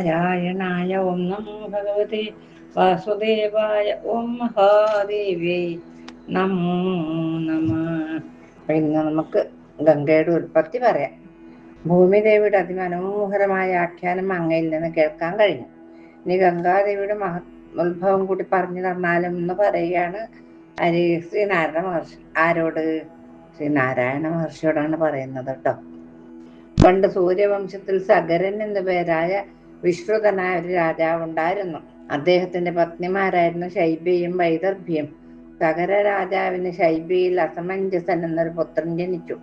നാരായണായ ഓം നമോ ഭഗവതേ വാസുദേവായ ഓം മഹാദേവ്യേ നമോ നമ. അപ്പൊ ഇന്ന് നമുക്ക് ഗംഗയുടെ ഉൽപ്പത്തി പറയാം. ഭൂമിദേവിയുടെ അതിമനോഹരമായ ആഖ്യാനം അങ്ങയിൽ നിന്ന് കേൾക്കാൻ കഴിഞ്ഞു. ഇനി ഗംഗാദേവിയുടെ ഉത്ഭവം കൂടി പറഞ്ഞു തന്നാലും എന്ന് പറയുകയാണ് ശ്രീനാരായണ മഹർഷി. ആരോട്? ശ്രീനാരായണ മഹർഷിയോടാണ് പറയുന്നത് കേട്ടോ. പണ്ട് സൂര്യവംശത്തിൽ സഗരൻ എന്നു പേരായ വിശ്രുതനായ ഒരു രാജാവ് ഉണ്ടായിരുന്നു. അദ്ദേഹത്തിന്റെ പത്നിമാരായിരുന്നു ശൈബയും വൈദർഭ്യം. സഗര രാജാവിന് ശൈബയിൽ അസമഞ്ജസൻ എന്നൊരു പുത്രൻ ജനിച്ചു.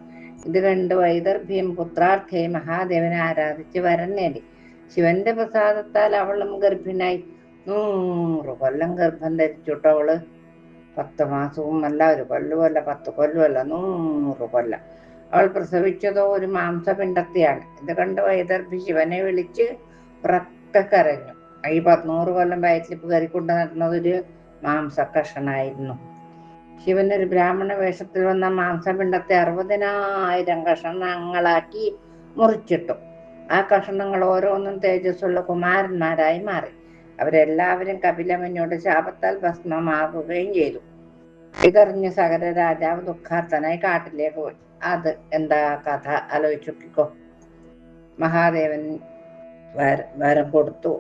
ഇത് കണ്ട് വൈദർഭ്യം പുത്രാർത്ഥയെ മഹാദേവനെ ആരാധിച്ച് വരം നേടി. ശിവന്റെ പ്രസാദത്താൽ അവളും ഗർഭിണായി. 100 കൊല്ലം ഗർഭം ധരിച്ചുട്ടോ അവള്. 10 മാസവും അല്ല, 1 കൊല്ലുമല്ല, 10 കൊല്ലുമല്ല, 100 കൊല്ലം. അവൾ പ്രസവിച്ചതോ ഒരു മാംസപിണ്ഡത്തെയാണ്. ഇത് കണ്ട് വൈദർഭി ശിവനെ വിളിച്ച് ഉറക്കെ കരഞ്ഞു. ഈ 100 കൊല്ലം വയറ്റിൽ കയറിക്കൊണ്ട് നടന്നതൊരു മാംസക്കഷണായിരുന്നു. ശിവനൊരു ബ്രാഹ്മണ വേഷത്തിൽ വന്ന മാംസപിണ്ഡത്തെ 60,000 കഷണങ്ങളാക്കി മുറിച്ചിട്ടു. ആ കഷണങ്ങൾ ഓരോന്നും തേജസ്സുള്ള കുമാരന്മാരായി മാറി. അവരെല്ലാവരും കപിലമുനിയുടെ ശാപത്താൽ ഭസ്മമാകുകയും ചെയ്തു. ഇതറിഞ്ഞ് സകല രാജാവ് ദുഃഖാർത്തനായി കാട്ടിലേക്ക് പോയി. അത് എന്താ കഥ ആലോചിച്ചോ. മഹാദേവൻ വരം കൊടുത്തു,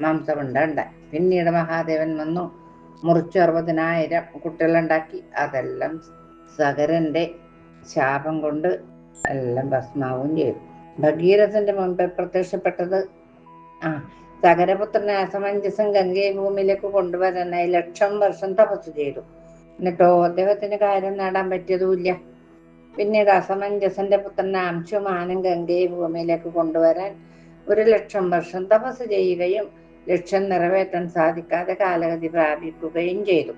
മാംസപിണ്ഡം ഉണ്ടായി. പിന്നീട് മഹാദേവൻ വന്നു, മുറിച്ച് 60,000 കുട്ടികളുണ്ടാക്കി. അതെല്ലാം സഗരന്റെ ശാപം കൊണ്ട് എല്ലാം ഭസ്മാവും ചെയ്തു. ഭഗീരഥന്റെ മുൻപിൽ പ്രത്യക്ഷപ്പെട്ടത് സഗരപുത്രനെ അസമഞ്ജസം ഗംഗയെ ഭൂമിയിലേക്ക് കൊണ്ടുവരാനായി 1,00,000 വർഷം തപസ് ചെയ്തു. എന്നിട്ടോ അദ്ദേഹത്തിന് കാര്യം നേടാൻ പറ്റിയതുമില്ല. പിന്നീട് അസമഞ്ജസന്റെ പുത്രനെ അംശുമാനും ഗംഗയെ ഭൂമിയിലേക്ക് കൊണ്ടുവരാൻ 1,00,000 വർഷം തപസ് ചെയ്യുകയും ലക്ഷ്യം നിറവേറ്റാൻ സാധിക്കാതെ കാലഗതി പ്രാപിക്കുകയും ചെയ്തു.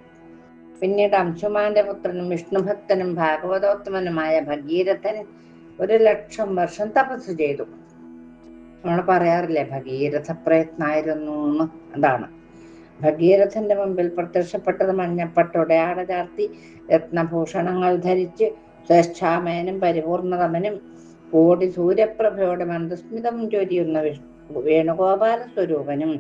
പിന്നീട് അംശുമാന്റെ പുത്രനും വിഷ്ണുഭക്തനും ഭാഗവതോത്തമനുമായ ഭഗീരഥൻ 1,00,000 വർഷം തപസ് ചെയ്തു. നമ്മൾ പറയാറില്ലേ ഭഗീരഥ പ്രയത്നായിരുന്നു എന്ന്. അതാണ് ഭഗീരഥന്റെ മുമ്പിൽ പ്രത്യക്ഷപ്പെട്ടത് മഞ്ഞപ്പട്ടോടെ ചാർത്തി രത്നഭൂഷണങ്ങൾ ധരിച്ച് ശ്രേഷ്ഠാമയനും പരിപൂർണതമനും കോടി സൂര്യപ്രഭയോടെ മന്ദസ്മിതം ചൊരിയുന്ന വേണുഗോപാല സ്വരൂപനും.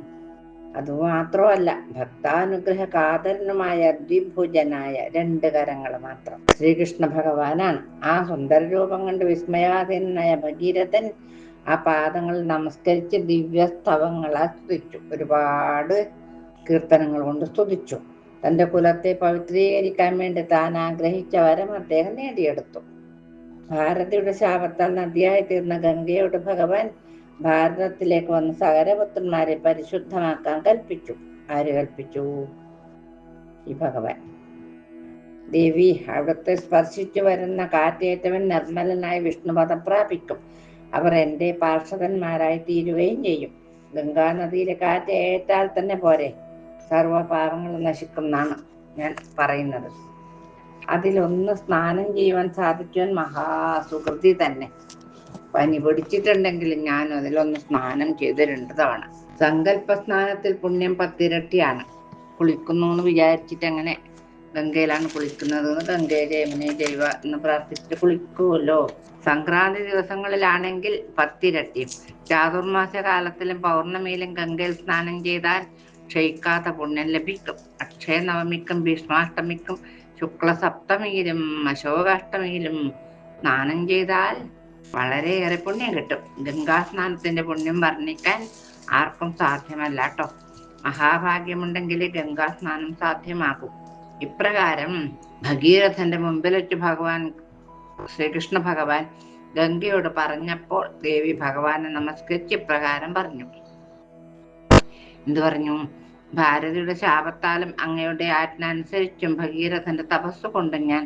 അതുമാത്രമല്ല, ഭക്താനുഗ്രഹ കാതരനുമായ ദ്വിഭുജനായ 2 കരങ്ങൾ മാത്രം ശ്രീകൃഷ്ണ ഭഗവാനാണ്. ആ സുന്ദര രൂപം കണ്ട് വിസ്മയാധീനായ ഭഗീരഥൻ ആ പാദങ്ങളിൽ നമസ്കരിച്ച് ദിവ്യസ്തവങ്ങളാൽ സ്തുതിച്ചു. ഒരുപാട് കീർത്തനങ്ങൾ കൊണ്ട് സ്തുതിച്ചു. തന്റെ കുലത്തെ പവിത്രീകരിക്കാൻ വേണ്ടി താൻ ആഗ്രഹിച്ച വരം അദ്ദേഹം നേടിയെടുത്തു. ഭാരതിയുടെ ശാപത്താൽ നദിയായി തീർന്ന ഗംഗയോട് ഭഗവാൻ ഭാരതത്തിലേക്ക് വന്ന് സകരപുത്രന്മാരെ പരിശുദ്ധമാക്കാൻ കൽപ്പിച്ചു. ആര് കൽപ്പിച്ചു? ഈ ഭഗവാൻ. ദേവി, അവിടുത്തെ സ്പർശിച്ചു വരുന്ന കാറ്റേറ്റവൻ നിർമ്മലനായി വിഷ്ണുപദം പ്രാപിക്കും. അവർ എൻ്റെ പാർഷദന്മാരായി തീരുകയും ചെയ്യും. ഗംഗാനദിയിലെ കാറ്റ് ഏറ്റാൽ തന്നെ പോരെ, സർവപാപങ്ങളും നശിക്കുമെന്നാണ് ഞാൻ പറയുന്നത്. അതിലൊന്ന് സ്നാനം ചെയ്യുവാൻ സാധിക്കുവാൻ മഹാസുകൃതി തന്നെ. പനി പിടിച്ചിട്ടുണ്ടെങ്കിലും ഞാൻ അതിലൊന്ന് സ്നാനം ചെയ്ത് 2 തവണ. സങ്കല്പ സ്നാനത്തിൽ പുണ്യം 10 ഇരട്ടിയാണ്. കുളിക്കുന്നു എന്ന് വിചാരിച്ചിട്ട് അങ്ങനെ ഗംഗയിലാണ് കുളിക്കുന്നത്, ഗംഗയെ ജയമുനെ ജൈവ എന്ന് പ്രാർത്ഥിച്ചിട്ട് കുളിക്കുമല്ലോ. സംക്രാന്തി ദിവസങ്ങളിലാണെങ്കിൽ 10 ഇരട്ടിയും. ചാതുർമാസ കാലത്തിലും പൗർണമിയിലും ഗംഗയിൽ സ്നാനം ചെയ്താൽ ക്ഷയിക്കാത്ത പുണ്യം ലഭിക്കും. അക്ഷയ നവമിക്കും ഭീഷ്മാഷ്ടമിക്കും ശുക്ലസപ്തമിയിലും അശോകാഷ്ടമിയിലും സ്നാനം ചെയ്താൽ വളരെയേറെ പുണ്യം കിട്ടും. ഗംഗാസ്നാനത്തിന്റെ പുണ്യം വർണ്ണിക്കാൻ ആർക്കും സാധ്യമല്ല കേട്ടോ. മഹാഭാഗ്യമുണ്ടെങ്കിൽ ഗംഗാസ്നാനം സാധ്യമാകും. ഇപ്രകാരം ഭഗീരഥന്റെ മുമ്പിൽ വെച്ച് ശ്രീകൃഷ്ണ ഭഗവാൻ ഗംഗയോട് പറഞ്ഞപ്പോൾ ദേവി ഭഗവാനെ നമസ്കരിച്ച് ഇപ്രകാരം പറഞ്ഞു. എന്തു പറഞ്ഞു? ഭാരതിയുടെ ശാപത്താലും അങ്ങയുടെ ആജ്ഞ അനുസരിച്ചും ഭഗീരഥന്റെ തപസ് കൊണ്ടും ഞാൻ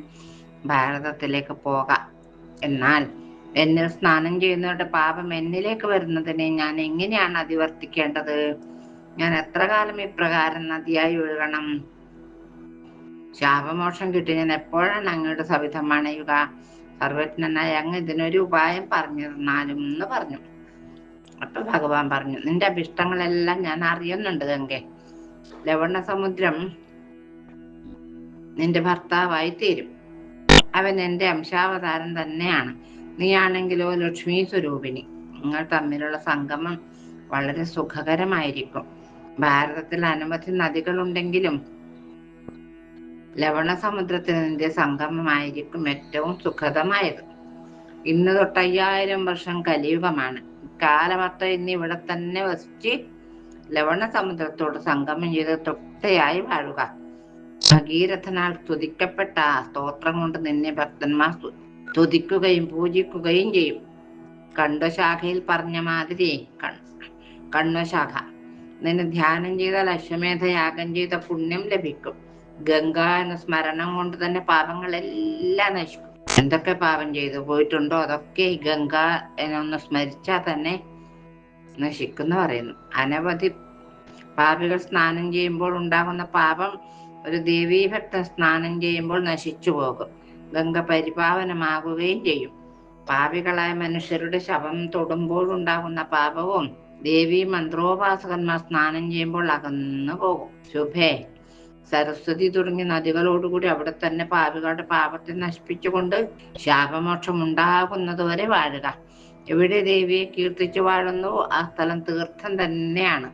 ഭാരതത്തിലേക്ക് പോകാം. എന്നാൽ എന്നിൽ സ്നാനം ചെയ്യുന്നവരുടെ പാപം എന്നിലേക്ക് വരുന്നതിനെ ഞാൻ എങ്ങനെയാണ് അതിവർത്തിക്കേണ്ടത്? ഞാൻ എത്ര കാലം ഇപ്രകാരം നദിയായി ഒഴുകണം? ശാപമോക്ഷം കിട്ടി ഞാൻ എപ്പോഴാണ് അങ്ങയുടെ സവിധം അണയുക? സർവജ്ഞനായ അങ്ങ് ഇതിനൊരു ഉപായം പറഞ്ഞു തന്നാലും എന്ന് പറഞ്ഞു. അപ്പൊ ഭഗവാൻ പറഞ്ഞു, നിന്റെ അഭിഷ്ടങ്ങളെല്ലാം ഞാൻ അറിയുന്നുണ്ട് ഗംഗെ. ലവണ സമുദ്രം നിന്റെ ഭർത്താവായി തീരും. അവൻ എന്റെ അംശാവതാരം തന്നെയാണ്. നീയാണെങ്കിലോ ലക്ഷ്മി സ്വരൂപിണി. നിങ്ങൾ തമ്മിലുള്ള സംഗമം വളരെ സുഖകരമായിരിക്കും. ഭാരതത്തിൽ അനവധി നദികളുണ്ടെങ്കിലും ലവണ സമുദ്രത്തിന്റെ സംഗമമായിരിക്കും ഏറ്റവും സുഖതമായത്. ഇന്ന് തൊട്ട് 5000 വർഷം കലിയുഗമാണ്. കാലമത്ര ഇന്ന് ഇവിടെ തന്നെ വസിച്ച് ലവണ സമുദ്രത്തോട് സംഗമം ചെയ്ത് തൃപ്തയായി വാഴുക. ഭഗീരഥനാൽ സ്തുതിക്കപ്പെട്ട ആ സ്തോത്രം കൊണ്ട് നിന്നെ ഭക്തന്മാർ സ്തുതിക്കുകയും പൂജിക്കുകയും ചെയ്യും. കണ്വശാഖയിൽ പറഞ്ഞ മാതിരി കണ്വശാഖ നിന്നെ ധ്യാനം ചെയ്താൽ അശ്വമേധ യാഗം ചെയ്ത പുണ്യം ലഭിക്കും. ഗംഗ എന്ന സ്മരണം കൊണ്ട് തന്നെ പാപങ്ങളെല്ലാം നശിക്കും. എന്തൊക്കെ പാപം ചെയ്തു പോയിട്ടുണ്ടോ അതൊക്കെ ഗംഗ എന്നൊന്ന് സ്മരിച്ചാൽ തന്നെ നശിക്കുന്ന പറയുന്നു. അനവധി പാപികൾ സ്നാനം ചെയ്യുമ്പോൾ ഉണ്ടാകുന്ന പാപം ഒരു ദേവീഭക്തൻ സ്നാനം ചെയ്യുമ്പോൾ നശിച്ചു പോകും. ഗംഗ പരിപാവനമാകുകയും ചെയ്യും. പാപികളായ മനുഷ്യരുടെ ശവം തൊടുമ്പോഴുണ്ടാകുന്ന പാപവും ദേവീ മന്ത്രോപാസകന്മാർ സ്നാനം ചെയ്യുമ്പോൾ അകന്നു പോകും. ശുഭേ, സരസ്വതി തുടങ്ങിയ നദികളോടുകൂടി അവിടെ തന്നെ പാപികളുടെ പാപത്തെ നശിപ്പിച്ചുകൊണ്ട് ശാപമോക്ഷം ഉണ്ടാകുന്നതുവരെ വാഴുക. എവിടെ ദേവിയെ കീർത്തിച്ചു വാഴുന്നു ആ സ്ഥലം തീർത്ഥം തന്നെയാണ്.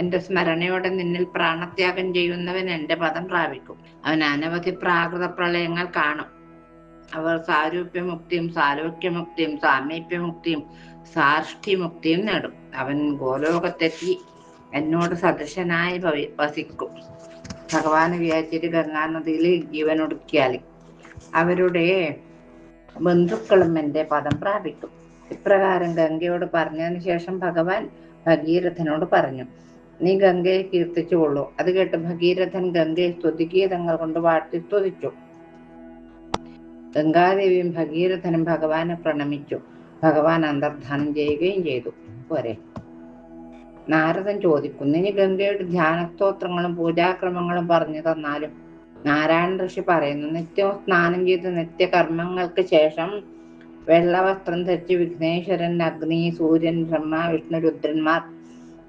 എന്റെ സ്മരണയോടെ നിന്നിൽ പ്രാണത്യാഗം ചെയ്യുന്നവൻ എന്റെ പദം പ്രാപിക്കും. അവൻ അനവധി പ്രാകൃത പ്രളയങ്ങൾ കാണും. അവർ സാരൂപ്യമുക്തിയും സാലോക്യമുക്തിയും സാമീപ്യമുക്തിയും സാഷ്ഠിമുക്തിയും നേടും. അവൻ ഗോലോകത്തെത്തി എന്നോട് സദൃശനായി വസിക്കും. ഭഗവാന് വിചാരിച്ചിട്ട് ഗംഗാനദിയിൽ ജീവനൊടുക്കിയാൽ അവരുടെ ബന്ധുക്കളും എന്റെ പദം പ്രാപിക്കും. ഇപ്രകാരം ഗംഗയോട് പറഞ്ഞതിന് ശേഷം ഭഗവാൻ ഭഗീരഥനോട് പറഞ്ഞു, നീ ഗംഗയെ കീർത്തിച്ചുകൊള്ളൂ. അത് കേട്ട് ഭഗീരഥൻ ഗംഗയെ സ്തുതിഗീതങ്ങൾ കൊണ്ട് വാഴ്ത്തി സ്തുതിച്ചു. ഗംഗാദേവിയും ഭഗീരഥനും ഭഗവാനെ പ്രണമിച്ചു. ഭഗവാൻ അന്തർധാനം ചെയ്യുകയും ചെയ്തു. പോരെ. നാരദൻ ചോദിക്കുന്നു, ഇനി ഗംഗയുടെ ധ്യാനസ്തോത്രങ്ങളും പൂജാക്രമങ്ങളും പറഞ്ഞു തന്നാലും? നാരായണ ഋഷി പറയുന്നു, നിത്യവും സ്നാനം ചെയ്ത് നിത്യകർമ്മങ്ങൾക്ക് ശേഷം വെള്ളവസ്ത്രം ധരിച്ച് വിഘ്നേശ്വരൻ, അഗ്നി, സൂര്യൻ, ബ്രഹ്മ, വിഷ്ണു, രുദ്രന്മാർ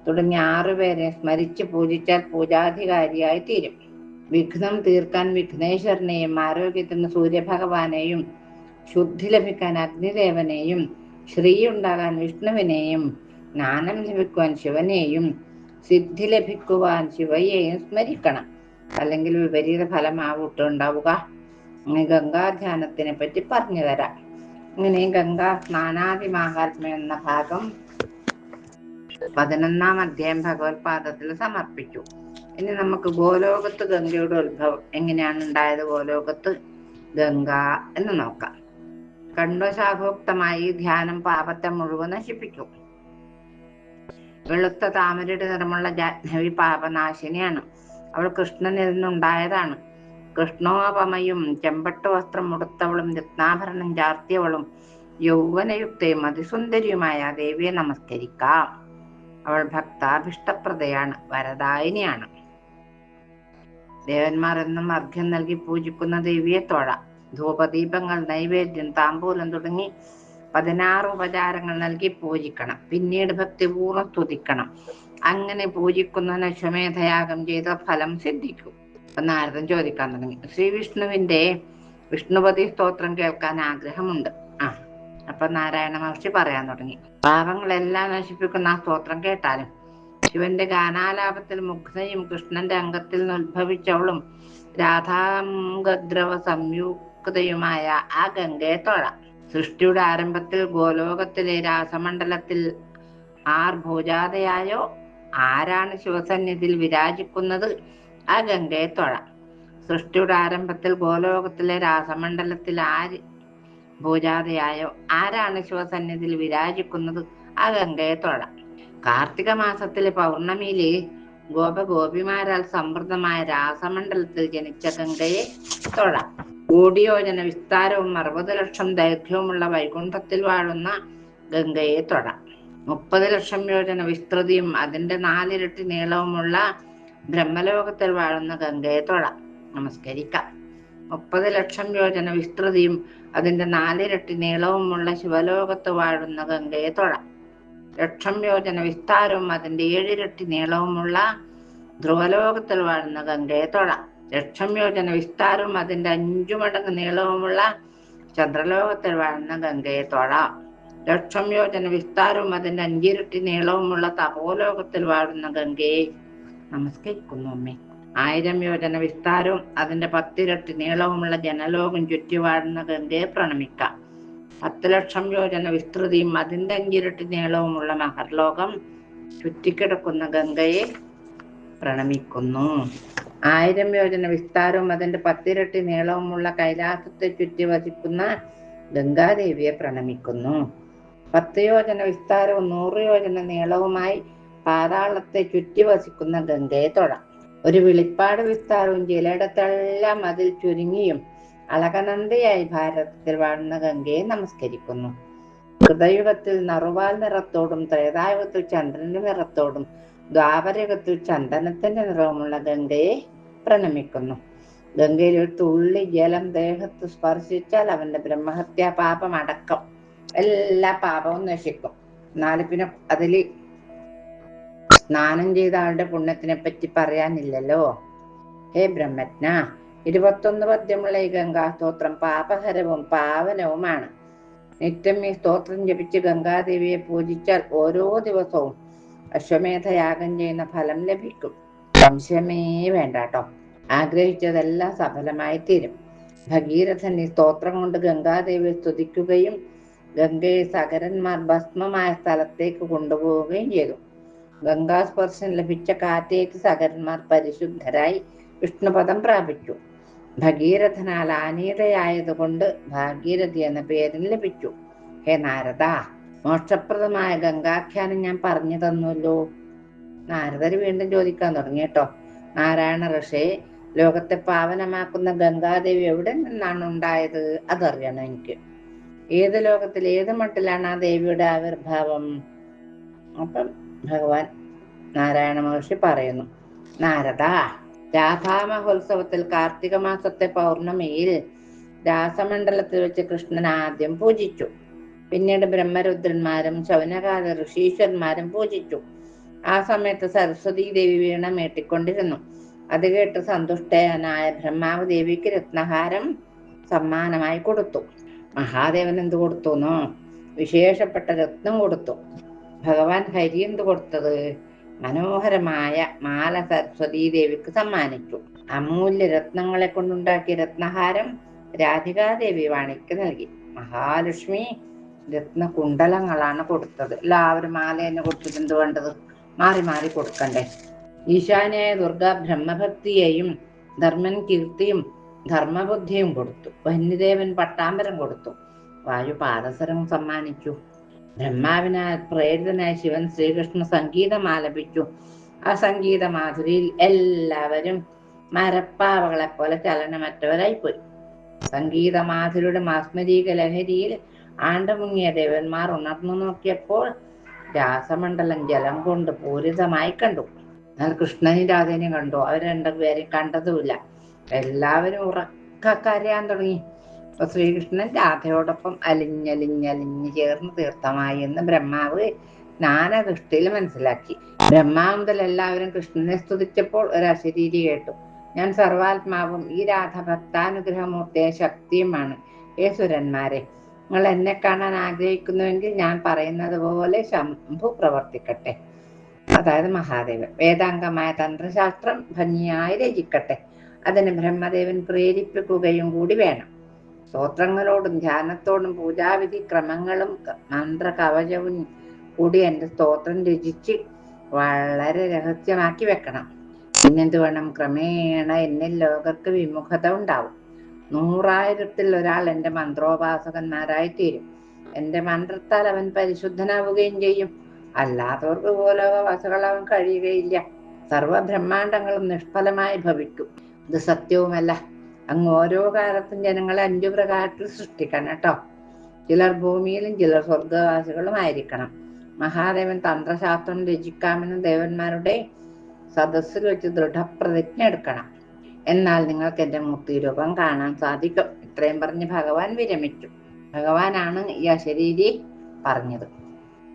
തുടങ്ങിയ 6 പേരെ സ്മരിച്ച് പൂജിച്ചാൽ പൂജാധികാരിയായി തീരും. വിഘ്നം തീർക്കാൻ വിഘ്നേശ്വരനെയും, ആരോഗ്യത്തിന് സൂര്യഭഗവാനെയും, ശുദ്ധി ലഭിക്കാൻ അഗ്നിദേവനെയും, ശ്രീ ഉണ്ടാകാൻ വിഷ്ണുവിനെയും, ജ്ഞാനം ലഭിക്കുവാൻ ശിവനെയും, സിദ്ധി ലഭിക്കുവാൻ ശിവയെയും സ്മരിക്കണം. അല്ലെങ്കിൽ വിപരീത ഫലമാവൂട്ട് ഉണ്ടാവുക. ഗംഗാധ്യാനത്തിനെ പറ്റി പറഞ്ഞു തരാം. ഇങ്ങനെ ഗംഗാ സ്നാനാദി മഹാത്മ്യം എന്ന ഭാഗം 11-ാം അധ്യായം ഭഗവത്പാദത്തിൽ സമർപ്പിച്ചു. ഇനി നമുക്ക് ഗോലോകത്ത് ഗംഗയുടെ ഉത്ഭവം എങ്ങനെയാണ് ഉണ്ടായത്, ഗോലോകത്ത് ഗംഗ എന്ന് നോക്കാം. കണ്വശാഖോക്തമായി ധ്യാനം പാപത്തെ മുഴുവൻ നശിപ്പിക്കും. വെളുത്ത താമരയുടെ നിറമുള്ള ജാഹ്നവി പാപനാശിനിയാണ്. അവൾ കൃഷ്ണനിൽ നിന്നുണ്ടായതാണ്. കൃഷ്ണോപമയും ചെമ്പട്ട് വസ്ത്രം ഉടുത്തവളും രത്നാഭരണം ചാർത്തിയവളും യൗവനയുക്തയും അതിസുന്ദരിയുമായ ദേവിയെ നമസ്കരിക്കാം. അവൾ ഭക്താഭിഷ്ടപ്രദയാണ്, വരദായിനിയാണ്. ദേവന്മാർ എന്നും അർഘ്യം നൽകി പൂജിക്കുന്ന ദേവിയെ തൊഴാം. ധൂപദീപങ്ങൾ, നൈവേദ്യം, താമ്പൂലം തുടങ്ങി 16 ഉപചാരങ്ങൾ നൽകി പൂജിക്കണം. പിന്നീട് ഭക്തിപൂർവ്വം സ്തുതിക്കണം. അങ്ങനെ പൂജിക്കുന്നവന് അശ്വമേധയാഗം ചെയ്ത ഫലം സിദ്ധിക്കും. അപ്പൊ നാരദൻ ചോദിക്കാൻ തുടങ്ങി, ശ്രീവിഷ്ണുവിന്റെ വിഷ്ണുപതി സ്തോത്രം കേൾക്കാൻ ആഗ്രഹമുണ്ട്. അപ്പൊ നാരായണ മഹർഷി പറയാൻ തുടങ്ങി, പാപങ്ങളെല്ലാം നശിപ്പിക്കുന്ന ആ സ്തോത്രം കേട്ടാലും. ശിവന്റെ ഗാനാലാപത്തിൽ മുഗ്ധയും കൃഷ്ണന്റെ അംഗത്തിൽ നിന്ന് ഉത്ഭവിച്ചവളും രാധാംഗദ്രവ സംയുക്തയുമായ ആ ഗംഗയെ തൊഴാം. സൃഷ്ടിയുടെ ആരംഭത്തിൽ ഗോലോകത്തിലെ രാസമണ്ഡലത്തിൽ ആർ ഭോജാതയായോ ആരാണ് ശിവസന്നിധിയിൽ വിരാജിക്കുന്നത്, ആ ഗംഗയെ തൊഴാം. സൃഷ്ടിയുടെ ആരംഭത്തിൽ ഗോലോകത്തിലെ രാസമണ്ഡലത്തിൽ ആര് ഭോജാതയായോ ആരാണ് ശിവസന്നിധിയിൽ വിരാജിക്കുന്നത്, ആ ഗംഗയെ തൊഴാം. കാർത്തിക മാസത്തിലെ പൗർണമിയിലെ ഗോപഗോപിമാരാൽ സമൃദ്ധമായ രാസമണ്ഡലത്തിൽ ജനിച്ച ഗംഗയെ തൊഴാം. കോടിയോജന വിസ്താരവും 60 ലക്ഷം ദൈർഘ്യവുമുള്ള വൈകുണ്ഠത്തിൽ വാഴുന്ന ഗംഗയെ തൊഴാം. 30 ലക്ഷം യോജന വിസ്തൃതിയും അതിന്റെ 4 ഇരട്ടി നീളവുമുള്ള ബ്രഹ്മലോകത്തിൽ വാഴുന്ന ഗംഗയെ തൊഴാം, നമസ്കരിക്കാം. 30 ലക്ഷം യോജന വിസ്തൃതിയും അതിന്റെ 4 ഇരട്ടി നീളവുമുള്ള ശിവലോകത്ത് വാഴുന്ന ഗംഗയെ തൊഴാം. 1,00,000 യോജന വിസ്താരവും അതിന്റെ 7 ഇരട്ടി നീളവുമുള്ള ധ്രുവലോകത്തിൽ വാഴുന്ന ഗംഗയെ തൊഴാം. 1,00,000 യോജന വിസ്താരവും അതിന്റെ 5 മടങ്ങ് നീളവുമുള്ള ചന്ദ്രലോകത്തിൽ വാഴുന്ന ഗംഗയെ തൊഴാം. ലക്ഷം യോജന വിസ്താരവും അതിന്റെ അഞ്ചിരട്ടി നീളവുമുള്ള തപോലോകത്തിൽ വാഴുന്ന ഗംഗയെ നമസ്കരിക്കുന്നു അമ്മേ. 1000 യോജന വിസ്താരവും അതിന്റെ 10 ഇരട്ടി നീളവുമുള്ള ജനലോകം ചുറ്റി വാഴുന്ന ഗംഗയെ പ്രണമിക്കാം. 10 ലക്ഷം യോജന വിസ്തൃതിയും അതിന്റെ 5 ഇരട്ടി നീളവുമുള്ള മഹർലോകം ചുറ്റിക്കിടക്കുന്ന ഗംഗയെ പ്രണമിക്കുന്നു. 1000 യോജന വിസ്താരവും അതിന്റെ 10 ഇരട്ടി നീളവുമുള്ള കൈലാസത്തെ ചുറ്റി വസിക്കുന്ന ഗംഗാദേവിയെ പ്രണമിക്കുന്നു. 10 യോജന വിസ്താരവും 100 യോജന നീളവുമായി പാതാളത്തെ ചുറ്റി വസിക്കുന്ന ഗംഗയെ തൊഴാം. ഒരു വെളിപ്പാട് വിസ്താരവും ചിലയിടത്തെല്ലാം അതിൽ ചുരുങ്ങിയും അളകനന്ദയായി ഭാരതത്തിൽ വാഴുന്ന ഗംഗയെ നമസ്കരിക്കുന്നു. കൃതയുഗത്തിൽ നറുവാൽ നിറത്തോടും ത്രേതായുഗത്തിൽ ചന്ദ്രന്റെ നിറത്തോടും ദ്വാപരയുഗത്തിൽ ചന്ദനത്തിന്റെ നിറവുമുള്ള ഗംഗയെ പ്രണമിക്കുന്നു. ഗംഗയിൽ ഒരു തുള്ളി ജലം ദേഹത്ത് സ്പർശിച്ചാൽ അവന്റെ ബ്രഹ്മഹത്യാ പാപം അടക്കം എല്ലാ പാപവും നശിക്കും. എന്നാലും പിന്നെ അതില് സ്നാനം ചെയ്ത ആളുടെ പുണ്യത്തിനെ പറ്റി പറയാനില്ലല്ലോ. ഹേ ബ്രഹ്മജ്ഞ, 21 പദ്യമുള്ള ഈ ഗംഗാസ്തോത്രം പാപഹരവും പാവനവുമാണ്. നിത്യം ഈ സ്തോത്രം ജപിച്ച് ഗംഗാദേവിയെ പൂജിച്ചാൽ ഓരോ ദിവസവും അശ്വമേധയാഗം ചെയ്യുന്ന ഫലം ലഭിക്കും. സംശയമേ വേണ്ട കേട്ടോ. ആഗ്രഹിച്ചതെല്ലാം സഫലമായി തീരും. ഭഗീരഥൻ ഈ സ്തോത്രം കൊണ്ട് ഗംഗാദേവിയെ സ്തുതിക്കുകയും ഗംഗയെ സകരന്മാർ ഭസ്മമായ സ്ഥലത്തേക്ക് കൊണ്ടുപോവുകയും ചെയ്തു. ഗംഗാസ്പർശം ലഭിച്ച കാറ്റേറ്റ് സകരന്മാർ പരിശുദ്ധരായി വിഷ്ണുപദം പ്രാപിച്ചു. ഭഗീരഥനാൽ ആനീതയായതുകൊണ്ട് ഭാഗീരഥി എന്ന പേരും ലഭിച്ചു. ഹേ നാരദ, മോക്ഷപ്രദമായ ഗംഗാഖ്യാനം ഞാൻ പറഞ്ഞു തന്നുവല്ലോ. നാരദർ വീണ്ടും ചോദിക്കാൻ തുടങ്ങി കേട്ടോ. നാരായണ ഋഷി, ലോകത്തെ പാവനമാക്കുന്ന ഗംഗാദേവി എവിടെ നിന്നാണ് ഉണ്ടായത്? അതറിയണം എനിക്ക്. ഏത് ലോകത്തിൽ ഏത് മട്ടിലാണ് ആ ദേവിയുടെ ആവിർഭാവം? അപ്പം ഭഗവാൻ നാരായണ മഹർഷി പറയുന്നു, നാരദ, രാധാമഹോത്സവത്തിൽ കാർത്തിക മാസത്തെ പൗർണമിയിൽ രാസമണ്ഡലത്തിൽ വെച്ച് കൃഷ്ണൻ ആദ്യം പൂജിച്ചു. പിന്നീട് ബ്രഹ്മരുദ്രന്മാരും ശൗനകാല ഋഷീശ്വരന്മാരും പൂജിച്ചു. ആ സമയത്ത് സരസ്വതീ ദേവി വീണ മീട്ടിക്കൊണ്ടിരുന്നു. അത് കേട്ട് സന്തുഷ്ടനായ ബ്രഹ്മാവ് ദേവിക്ക് രത്നഹാരം സമ്മാനമായി കൊടുത്തു. മഹാദേവൻ എന്ത് കൊടുത്തുന്നോ? വിശേഷപ്പെട്ട രത്നം കൊടുത്തു. ഭഗവാൻ ഹരി എന്ത് കൊടുത്തത്? മനോഹരമായ മാല സരസ്വതീ ദേവിക്ക് സമ്മാനിച്ചു. അമൂല്യ രത്നങ്ങളെ കൊണ്ടുണ്ടാക്കിയ രത്നഹാരം രാധികാദേവി വാണിക്ക് നൽകി. മഹാലക്ഷ്മി രത്നകുണ്ടലങ്ങളാണ് കൊടുത്തത്. എല്ലാവരും മാല തന്നെ കൊടുത്തിട്ട് എന്ത് വേണ്ടത്? മാറി മാറി കൊടുക്കണ്ടേ? ഈശാന്യായ ദുർഗ ബ്രഹ്മഭക്തിയെയും ധർമ്മൻ കീർത്തിയും ധർമ്മബുദ്ധിയും കൊടുത്തു. വന്യദേവൻ പട്ടാമ്പരം കൊടുത്തു. വായു പാദസരം സമ്മാനിച്ചു. ബ്രഹ്മാവിനാൽ പ്രേരിതനായ ശിവൻ ശ്രീകൃഷ്ണ സംഗീതം ആലപിച്ചു. ആ സംഗീത മാധുരിയിൽ എല്ലാവരും മരപ്പാവകളെ പോലെ ചലനമറ്റവരായിപ്പോയി. സംഗീത മാധുരിയുടെ മാസ്മരീക ലഹരിയിൽ ആണ്ടമുങ്ങിയ ദേവന്മാർ ഉണർന്നു നോക്കിയപ്പോൾ രാസമണ്ഡലം ജലം കൊണ്ട് പൂരിതമായി കണ്ടു. എന്നാൽ കൃഷ്ണനും രാധേനെയും കണ്ടു. അവർ രണ്ടുപേരെയും കണ്ടതുമില്ല. എല്ലാവരും ഉറക്കക്കരയാൻ തുടങ്ങി. അപ്പൊ ശ്രീകൃഷ്ണൻ രാധയോടൊപ്പം അലിഞ്ഞലിഞ്ഞലിഞ്ഞ് ചേർന്ന് തീർത്ഥമായി എന്ന് ബ്രഹ്മാവ് ജ്ഞാനദൃഷ്ടിയിൽ മനസ്സിലാക്കി. ബ്രഹ്മാവ് മുതൽ എല്ലാവരും കൃഷ്ണനെ സ്തുതിച്ചപ്പോൾ ഒരു അശരീരി കേട്ടു. ഞാൻ സർവാത്മാവും ഈ രാധ ഭക്താനുഗ്രഹമൂർത്തിയായ ശക്തിയുമാണ്. ഏ സുരന്മാരെ, നിങ്ങൾ എന്നെ കാണാൻ ആഗ്രഹിക്കുന്നുവെങ്കിൽ ഞാൻ പറയുന്നത് പോലെ ശംഭു പ്രവർത്തിക്കട്ടെ. അതായത് മഹാദേവൻ വേദാംഗമായ തന്ത്രശാസ്ത്രം ഭംഗിയായി രചിക്കട്ടെ. അതിന് ബ്രഹ്മദേവൻ പ്രേരിപ്പിക്കുകയും കൂടി വേണം. സ്തോത്രങ്ങളോടും ധ്യാനത്തോടും പൂജാവിധി ക്രമങ്ങളും മന്ത്രകവചവും കൂടി എൻ്റെ സ്തോത്രം രചിച്ച് വളരെ രഹസ്യമാക്കി വെക്കണം. പിന്നെന്ത് വേണം? ക്രമേണ എന്നിൽ ലോകർക്ക് വിമുഖത ഉണ്ടാവും. 100,000-ൽ ഒരാൾ എൻ്റെ മന്ത്രോപാസകന്മാരായി തീരും. എൻ്റെ മന്ത്രത്താൽ അവൻ പരിശുദ്ധനാവുകയും ചെയ്യും. അല്ലാത്തവർക്ക് ഭൂലോകവാസികളാവാൻ കഴിയുകയില്ല. സർവബ്രഹ്മാണ്ടങ്ങളും നിഷ്ഫലമായി ഭവിക്കും. ഇത് സത്യവുമല്ല. അങ്ങ് ഓരോ കാലത്തും ജനങ്ങളെ 5 പ്രകാരത്തിൽ സൃഷ്ടിക്കണം കേട്ടോ. ചിലർ ഭൂമിയിലും ചിലർ സ്വർഗവാസികളും ആയിരിക്കണം. മഹാദേവൻ തന്ത്രശാസ്ത്രം രചിക്കാമെന്ന് ദേവന്മാരുടെ സദസ്സിൽ വെച്ച് ദൃഢപ്രതിജ്ഞ എടുക്കണം. എന്നാൽ നിങ്ങൾക്ക് എൻ്റെ മൂർത്തിരൂപം കാണാൻ സാധിക്കും. ഇത്രയും പറഞ്ഞ് ഭഗവാൻ വിരമിച്ചു. ഭഗവാനാണ് ഈ അശരീരി പറഞ്ഞത്.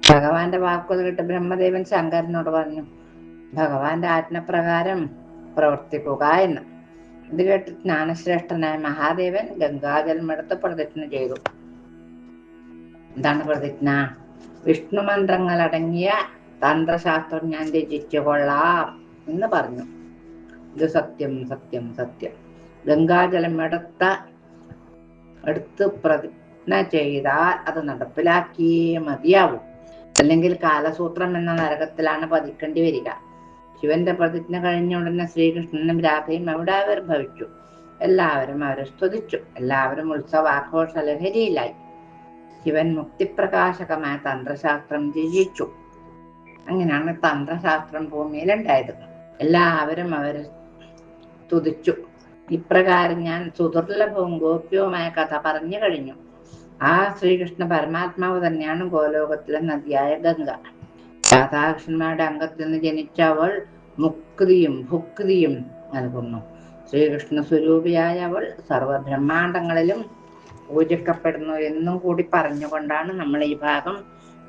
ഭഗവാന്റെ വാക്കുകൾ കേട്ട് ബ്രഹ്മദേവൻ ശങ്കരനോട് പറഞ്ഞു, ഭഗവാന്റെ ആജ്ഞപ്രകാരം പ്രവർത്തിക്കുക എന്ന്. ഇത് കേട്ട് ജ്ഞാനശ്രേഷ്ഠനായ മഹാദേവൻ ഗംഗാജലമെടുത്ത് പ്രതിജ്ഞ ചെയ്തു. എന്താണ് പ്രതിജ്ഞ? വിഷ്ണു മന്ത്രങ്ങൾ അടങ്ങിയ തന്ത്രശാസ്ത്രം ഞാൻ രചിച്ചു കൊള്ളാം എന്ന് പറഞ്ഞു. ഇത് സത്യം സത്യം സത്യം. ഗംഗാജലം എടുത്ത് പ്രതിജ്ഞ ചെയ്താൽ അത് നടപ്പിലാക്കിയേ മതിയാവും. അല്ലെങ്കിൽ കാലസൂത്രം എന്ന നരകത്തിലാണ് പതിക്കേണ്ടി വരിക. ശിവന്റെ പ്രതിജ്ഞ കഴിഞ്ഞ ഉടനെ ശ്രീകൃഷ്ണനും രാധയും അവിടെ ആവിർഭവിച്ചു. എല്ലാവരും അവരെ സ്തുതിച്ചു. എല്ലാവരും ഉത്സവാഘോഷ ലഹരിയിലായി. ശിവൻ മുക്തിപ്രകാശകമായ തന്ത്രശാസ്ത്രം രചിച്ചു. അങ്ങനെയാണ് തന്ത്രശാസ്ത്രം ഭൂമിയിലുണ്ടായത്. എല്ലാവരും അവരെ സ്തുതിച്ചു. ഇപ്രകാരം ഞാൻ സുദുർലഭവും ഗോപ്യവുമായ കഥ പറഞ്ഞു കഴിഞ്ഞു. ആ ശ്രീകൃഷ്ണ പരമാത്മാവ് തന്നെയാണ് ഗോലോകത്തിലെ നദിയായ ഗംഗ. രാധാകൃഷ്ണന്മാരുടെ അംഗത്തിൽ നിന്ന് ജനിച്ച അവൾ മുക്തിയും ഭുക്തിയും നൽകുന്നു. ശ്രീകൃഷ്ണ സ്വരൂപിയായ അവൾ സർവബ്രഹ്മാണ്ടങ്ങളിലും പൂജിക്കപ്പെടുന്നു എന്നും കൂടി പറഞ്ഞുകൊണ്ടാണ് നമ്മൾ ഈ ഭാഗം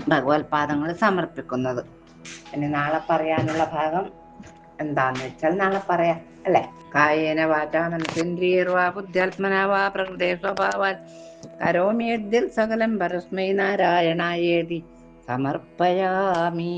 ഭഗവത്പാദങ്ങൾ സമർപ്പിക്കുന്നത്. ഇനി നാളെ പറയാനുള്ള ഭാഗം എന്താന്ന് വെച്ചാൽ നാളെ പറയാം, അല്ലെ? കായേന വാചാ മനസേന്ദ്രിയേർവാ ബുദ്ധ്യാത്മനാ വാ പ്രകൃതേ സ്വഭാവാൻ കരോമി യദ്യൽ സകലം പരസ്മൈ നാരായണായേതി സമർപ്പയാമി.